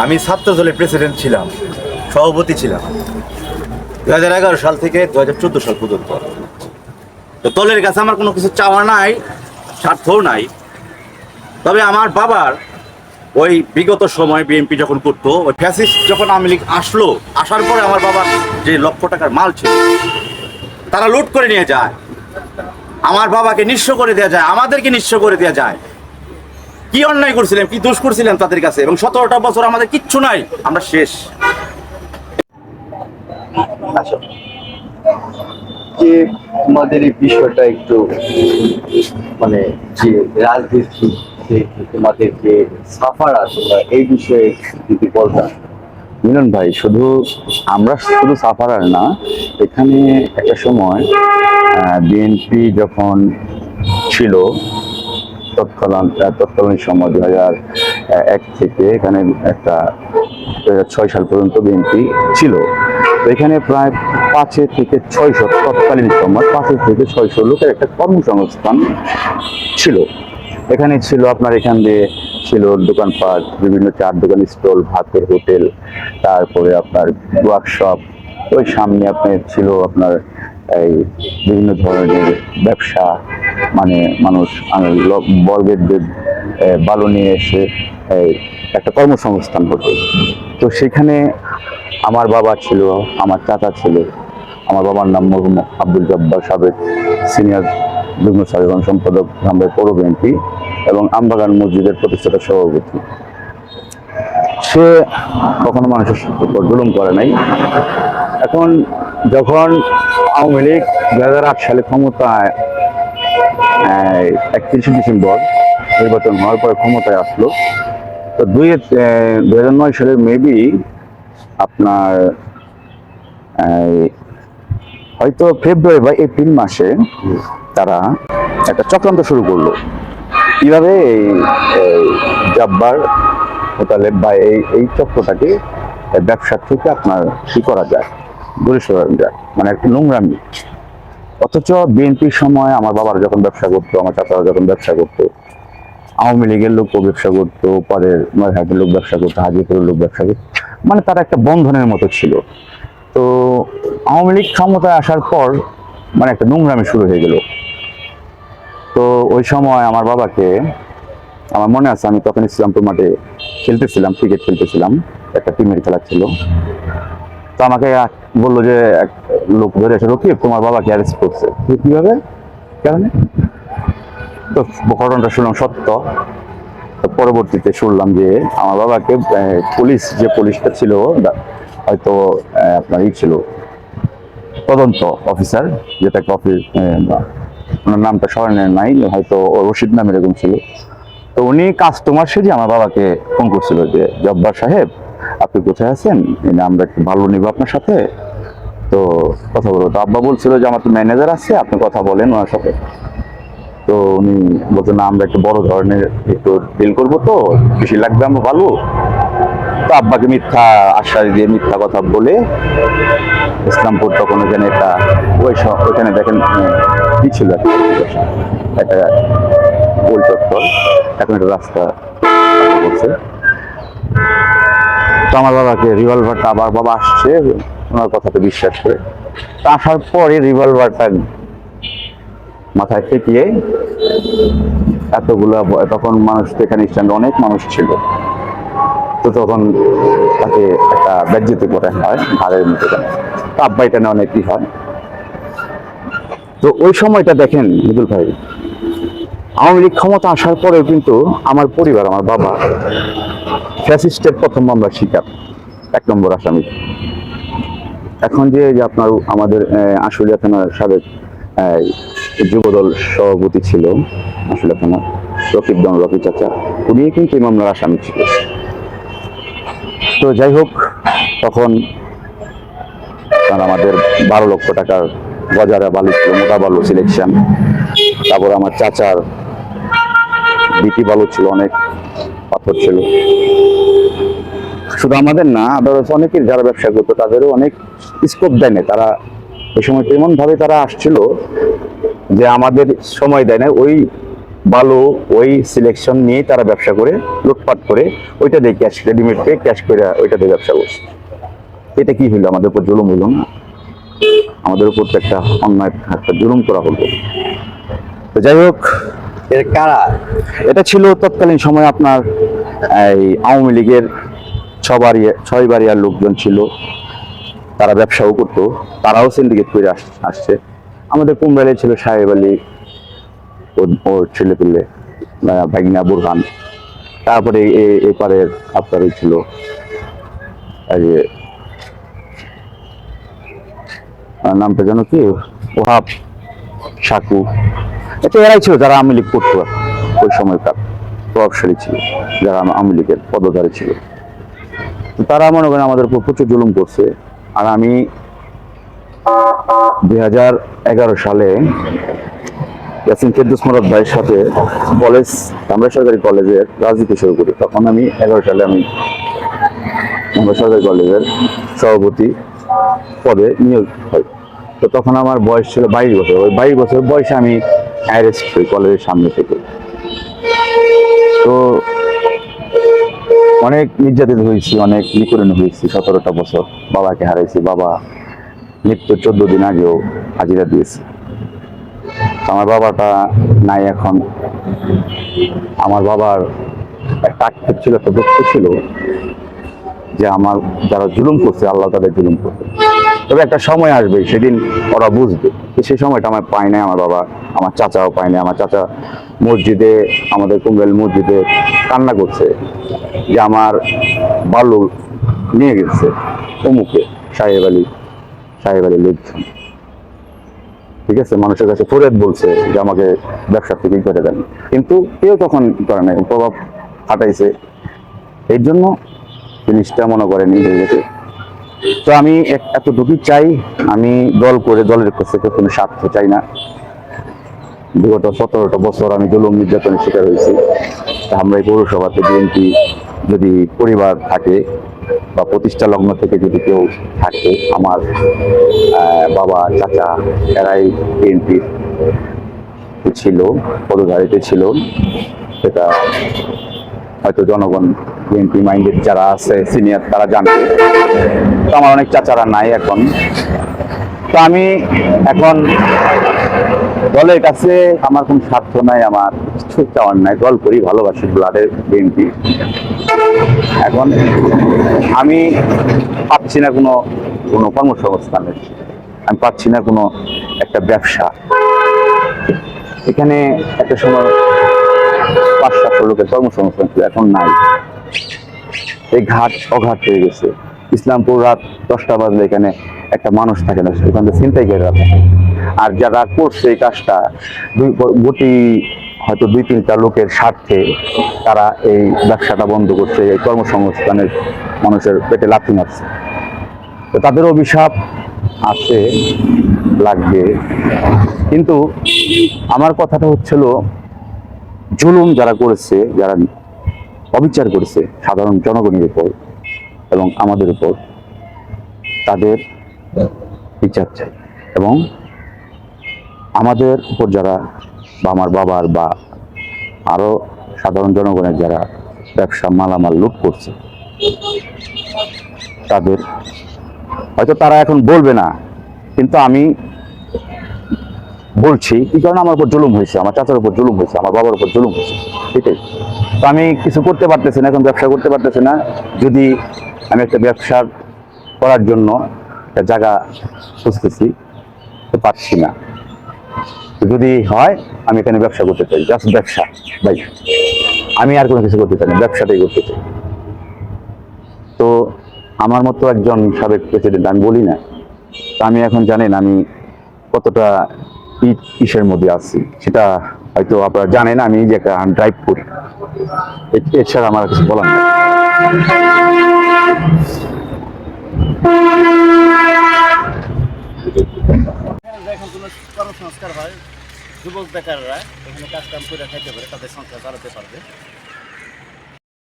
আমি ছাত্র দলের প্রেসিডেন্ট ছিলাম, সভাপতি ছিলাম 2011 সাল থেকে 2014 সাল পর্যন্ত। তো দলের কাছে আমার কোনো কিছু চাওয়া নাই, স্বার্থও নাই। তবে আমার বাবার ওই বিগত সময় বিএনপি যখন করতো, ওই ফ্যাসিস্ট যখন আওয়ামী লীগ আসলো, আসার পরে আমার বাবার যে লক্ষ টাকার মাল ছিল তারা লুট করে নিয়ে যায়। আমার বাবাকে নিঃস্ব করে দেওয়া যায়, আমাদেরকে নিঃস্ব করে দেওয়া যায়। কি অন্যায় করছিলেন, কি দোষ করছিলেন তাদের কাছে? এবং 17টা বছর আমাদের কিচ্ছু নাই, আমরা শেষ। যে তোমাদের এই বিষয়টা একটু মানে যে রাজনীতি যে তোমাদের যে সাফার আছে এই বিষয়ে যদি বলতাম। মিলন ভাই, আমরা শুধু সাফারার না, এখানে একটা সময় বিএনপি যখন ছিল তৎকালীন সময় 2001 থেকে এখানে একটা 2006 সাল পর্যন্ত বিএনপি ছিল। তো এখানে প্রায় 500 থেকে 600 তৎকালীন সময় 500 থেকে 600 লোকের একটা কর্মসংস্থান ছিল। এখানে ছিল আপনার, এখান দিয়ে ছিল দোকানপাট, বিভিন্ন চার দোকান, স্টল, ভাতের হোটেল, তারপরে আপনার ওয়ার্কশপ। ওই সামনে আপনার ছিল আপনার এই বিভিন্ন ধরনের ব্যবসা, মানে মানুষ বর্গের বালু নিয়ে এসে একটা কর্মসংস্থান হতো। তো সেখানে আমার বাবা ছিল, আমার চাচা ছিল। আমার বাবার নাম মরহুম আব্দুল জব্বার, সাবেক সিনিয়র যুগ্ম সাধারণ সম্পাদক ধামরাই পৌর বিএনপি এবং আমবাগান মসজিদের প্রতিষ্ঠাতা সভাপতি। সে কখনো মানুষের উপর জুলুম করে নাই। এখন যখন আওয়ামী লীগ 2008 সালে ক্ষমতায় 31 ডিসেম্বর নির্বাচন হওয়ার পরে ক্ষমতায় আসলো, তো 2009 সালের মেবি আপনার হয়তো ফেব্রুয়ারি বা এপ্রিল মাসে তারা একটা চক্রান্ত শুরু করলো কিভাবে এই জব্বার হোটেলে বা এই চক্রটাকে ব্যবসা থেকে আপনার কি করা যায়, দূরে সরানো যায়, মানে একটা নোংরামি। অথচ বিএনপির সময় আমার বাবার যখন ব্যবসা করতো, আমার চাচারা যখন ব্যবসা করতো, আওয়ামী লীগের লোকও ব্যবসা করতো, পরের নয়হাটের লোক ব্যবসা করতো, হাজিপুরের লোক ব্যবসা করতো, মানে তারা একটা বন্ধনের মতো ছিল। তো আওয়ামী লীগ ক্ষমতায় আসার পর মানে একটা নোংরামি শুরু হয়ে গেল। তো ওই সময় আমার বাবাকে, আমার মনে আছে, আমি তখন ইসলামপুর মাঠে খেলতেছিলাম, ক্রিকেট খেলতেছিলাম, একটা টিমের খেলা ছিল। তো আমাকে বললো যে এক লোক ধরে এসে, রকিব তোমার বাবাকে অ্যারেস্ট করছে। কিভাবে, কারণে? তো ঘটনাটা শুনলাম সত্য। তো পরবর্তীতে শুনলাম যে আমার বাবাকে পুলিশ, যে পুলিশটা ছিল হয়তো আপনার ছিল তদন্ত অফিসার, যেটাকে ওনার নামটা স্মরণে নাই, হয়তো রশিদ নাম এরকম ছিল। তো উনি কাস্টমার সেজে আমার বাবাকে ফোন করছিল যে জব্বার সাহেব আপনি কোথায় আছেন, আমরা একটু ভালো নিব আপনার সাথে, তো কথা বলবো। তো আব্বা বলছিল যে আমার তো ম্যানেজার আছে, আপনি কথা বলেন ওনার সাথে। তো উনি বলছেন না, আমরা একটু বড় ধরনের একটু ডিল করবো, তো বেশি লাগবে আমরা ভালো। তো আব্বাকে মিথ্যা আশ্বাস দিয়ে মিথ্যা কথা বলে ইসলামপুর, তখন ওখানে একটা ওইখানে দেখেন কি ছিল একটা গোল চত্বর, এখন একটা রাস্তা করছে। তো আমার বাবাকে রিভলভারটা, আবার বাবা আসছে ওনার কথাটা বিশ্বাস করে, তা আসার পরে রিভলভারটা মাথায় ঠেকিয়ে এতগুলো, তখন মানুষ এখানে স্ট্যান্ড অনেক মানুষ ছিল, তো তখন তাকে একটা বেজ্জতি করে হয় ঘাড়ের মধ্যে। তো আব্বা এটা নিয়ে অনেকই হয়। তো ওই সময়টা দেখেন মৃদুল ভাই, আওয়ামী লীগ ক্ষমতা আসার পরেও কিন্তু আমার পরিবার, আমার বাবা ফ্যাসিস্টের প্রথম মামলার শিকার, 1 নম্বর আসামি। এখন যে আপনার আমাদের আশুলিয়া থানার সাবেক যুবদল সভাপতি ছিল আশুলিয়া থানা, রকিব দন, রকি চাচা, উনি কিন্তু এই মামলার আসামি ছিল। তো যাই হোক, তখন তার আমাদের 12 লক্ষ টাকার গজারা বালু ছিল, মোটা বালু সিলেকশন। তারপর আমার চাচার বিটি বালু ছিল, অনেক পাথর ছিল। শুধু আমাদের না, আদারস অনেকের যারা ব্যবসা করতো তাদেরও অনেক স্কোপ দেয় না। তারা ওই সময় এমন ভাবে তারা আসছিল যে আমাদের সময় দেয় না। ওই ভালো ওই সিলেকশন নিয়ে তারা ব্যবসা করে, লুটপাট করে ওইটা দিয়ে ক্যাশ, রেডিমেড পেয়ে ক্যাশ করে ওইটা দিয়ে ব্যবসা করছে। এটা কি হইলো? আমাদের উপর জুলুম হইল না? আমাদের উপর তো একটা অন্যায়, একটা জুলুম করা হলো। তো যাই হোক, এর কারা? এটা ছিল তৎকালীন সময় আপনার এই আওয়ামী লীগের ছয় বাড়িয়ার লোকজন ছিল, তারা ব্যবসাও করতো, তারাও সিন্ডিকেট করে আসছে। আমাদের কুমড়ালে ছিল সাহেব আলী, ওর ছেলে পেলে ভাগিনা বুরহান, তারপরে এপারের আপনার ছিল নামটা জানো কি, ওহাব, সাকু, এটা এরাই ছিল যারা আওয়ামী লীগ করতো ওই সময়কার প্রভাবশালী ছিল, যারা আওয়ামী লীগের পদধারী ছিল। তারা মনে করেন আমাদের উপর প্রচুর জুলুম করছে। আর আমি 2011 সালে ইয়াসিন ফেরদৌস মুরাদ ভাইয়ের সাথে কলেজ, আমরা সরকারি কলেজের রাজনীতি শুরু করি। তখন আমি 11 সালে আমি আমরা সরকারি কলেজের সভাপতি পদে নিয়োগ হই। তো তখন আমার বয়স ছিল 22 বছর। ওই 22 বছর বয়সে আমি অ্যারেস্ট হই কলেজের সামনে থেকে। তো অনেক নির্যাতিত হয়েছি, অনেক নিপীড়ন হয়েছি। 17টা বছর বাবাকে হারাইছি। বাবা মৃত্যু 14 দিন আগেও হাজিরা দিয়েছে। আমার বাবাটা নাই এখন। আমার বাবার একটা আক্ষেপ ছিল, একটা দুঃখ ছিল যে আমার যারা জুলুম করছে আল্লাহ তাদের জুলুম করবে। তবে একটা সময় আসবে, সেদিন ওরা বুঝবে। সেই সময়টা আমার পায় নাই আমার বাবা, আমার চাচাও পায় নাই। আমার চাচা মসজিদে, আমাদের কুমড়াইল মসজিদে কান্না করছে যে আমার বালু নিয়ে গেছে অমুকে, সাহেব আলী লোকজন। ঠিক আছে, মানুষের কাছে ফরিয়াদ বলছে যে আমাকে ব্যবসা থেকে করে দেন, কিন্তু কেউ তখন করে নাই, প্রভাব খাটাইছে। এর জন্য জিনিসটা মনে করেন হয়ে গেছে। তো আমি এতটুকুই চাই, আমি দল করে দলের কাছে কোনো স্বার্থ চাই না। বিগত 17টা বছর আমি জুলুম নির্যাতনের শিকার হয়েছি। তা আমরা এই পৌরসভাতে বিএনপি যদি পরিবার থাকে বা প্রতিষ্ঠা লগ্ন থেকে যদি কেউ থাকে, আমার বাবা চাচা এরাই বিএনপি ছিল, পদধারীতে ছিল। সেটা হয়তো জনগণ, বিএনপি মাইন্ডেড যারা আছে সিনিয়র, তারা জানবে। তো আমার অনেক চাচারা নাই এখন। তো আমি এখন দলের কাছে আমার কোনো স্বার্থ নাই, আমার কিছু চাওয়ার নাই। দল করি, ভালোবাসি, ব্লাডের বিএনপি। এখন আমি পাচ্ছি না কোনো কর্মসংস্থানের, আমি পাচ্ছি না কোনো একটা ব্যবসা। এখানে একটা সময় 500-700 লোকের কর্মসংস্থান ছিল, এখন নাই। এই ঘাট অঘাট হয়ে গেছে। ইসলামপুর রাত 10টা বাজলে এখানে একটা মানুষ থাকে না, সেখানে ছিনতাইকারীরা থাকে। আর যারা করছে এই কাজটা হয়তো 2-3টা লোকের স্বার্থে তারা এই ব্যবসাটা বন্ধ করছে, এই কর্মসংস্থানের মানুষের পেটে লাথি মারছে। তো তাদের অভিশাপ আছে, লাগবে। কিন্তু আমার কথাটা হচ্ছিল, জুলুম যারা করেছে, যারা অবিচার করেছে সাধারণ জনগণের উপর এবং আমাদের উপর, তাদের বিচার চাই। এবং আমাদের উপর যারা, বা আমার বাবার বা আরো সাধারণ জনগণের যারা ব্যবসা মালামাল লুট করছে, তাদের হয়তো তারা এখন বলবে না, কিন্তু আমি বলছি কি কারণে আমার উপর জুলুম হয়েছে, আমার চাচার উপর জুলুম হয়েছে, আমার বাবার উপর জুলুম হয়েছে। সেটাই তো আমি কিছু করতে পারতেছি না, এখন ব্যবসা করতে পারতেছি না। যদি আমি একটা ব্যবসা করার জন্য একটা জায়গা খুঁজতেছি, তো পারছি না। যদি হয় আমি এখানে ব্যবসা করতে চাই, জাস্ট ব্যবসা ভাই, আমি আর কোনো কিছু করতে চাই না, ব্যবসাটাই করতে চাই। তো আমার মতো একজন সাবেক প্রেসিডেন্ট, আমি বলি না, তো আমি এখন জানেন আমি কতটা ইসের মধ্যে আছি, সেটা হয়তো আপনারা জানেন। আমি যে একটা ড্রাইভ করি, এছাড়া আমার কিছু বলার নেই। এখন কোনো কর্মসংস্কার হয়, যুবক বেকাররা এখানে কাজ কাম করে খাইতে পারে, তাদের সংসার চালাতে পারবে।